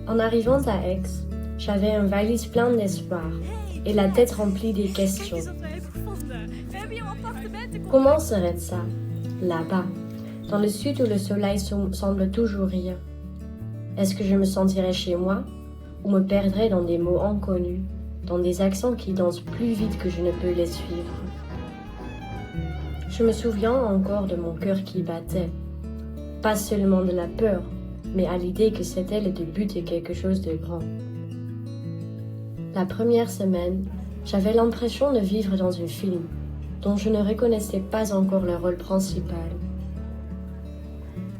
En arrivant à Aix, j'avais un valise plein d'espoir et la tête remplie des questions. Comment serait ça, là-bas, dans le sud où le soleil semble toujours rire? Est-ce que je me sentirais chez moi ou me perdrais dans des mots inconnus, dans des accents qui dansent plus vite que je ne peux les suivre? Je me souviens encore de mon cœur qui battait, pas seulement de la peur, mais à l'idée que c'était le début de quelque chose de grand. La première semaine, j'avais l'impression de vivre dans un film dont je ne reconnaissais pas encore le rôle principal.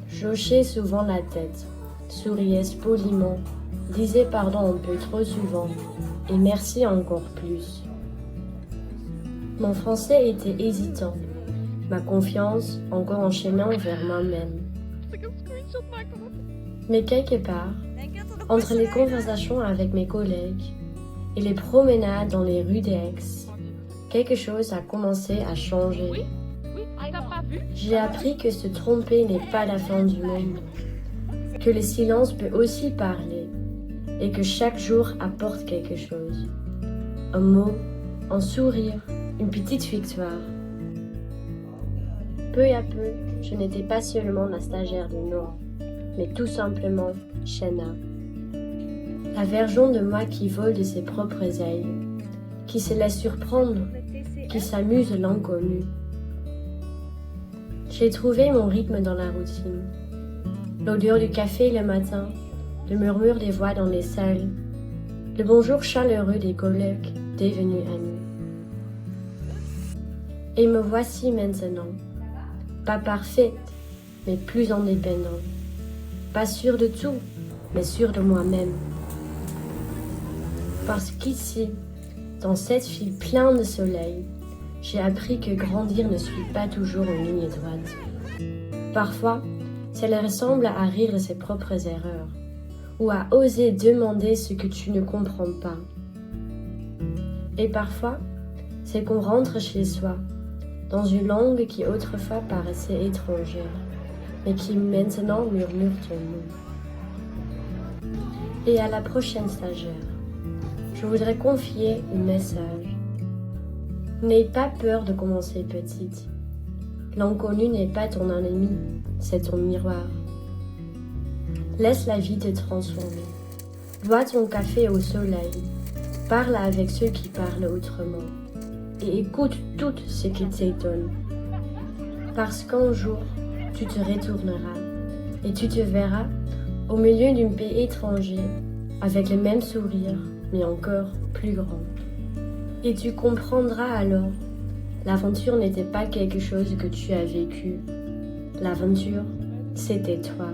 J'hochais souvent la tête, souriais poliment, disais pardon un peu trop souvent et merci encore plus. Mon français était hésitant, ma confiance encore en chemin vers moi-même. Mais quelque part, entre les conversations avec mes collègues et les promenades dans les rues d'Aix, quelque chose a commencé à changer. J'ai appris que se tromper n'est pas la fin du monde, que le silence peut aussi parler et que chaque jour apporte quelque chose. Un mot, un sourire, une petite victoire. Peu à peu, je n'étais pas seulement la stagiaire du Nord, mais tout simplement Shanna. La version de moi qui vole de ses propres ailes, qui se laisse surprendre, qui s'amuse de l'inconnu. J'ai trouvé mon rythme dans la routine. L'odeur du café le matin, le murmure des voix dans les salles, le bonjour chaleureux des collègues devenus amis. Et me voici maintenant, pas parfaite, mais plus indépendante. Pas sûre de tout, mais sûre de moi-même. Parce qu'ici, dans cette ville pleine de soleil, j'ai appris que grandir ne suit pas toujours une ligne droite. Parfois, cela ressemble à rire de ses propres erreurs, ou à oser demander ce que tu ne comprends pas. Et parfois, c'est qu'on rentre chez soi, dans une langue qui autrefois paraissait étrangère, mais qui maintenant murmure ton nom. Et à la prochaine stagiaire, je voudrais confier un message. N'aie pas peur de commencer petite. L'inconnu n'est pas ton ennemi, c'est ton miroir. Laisse la vie te transformer. Bois ton café au soleil. Parle avec ceux qui parlent autrement. Et écoute tout ce qui t'étonne. Parce qu'un jour, tu te retourneras et tu te verras au milieu d'un pays étranger avec le même sourire, mais encore plus grand. Et tu comprendras alors, l'aventure n'était pas quelque chose que tu as vécu. L'aventure, c'était toi.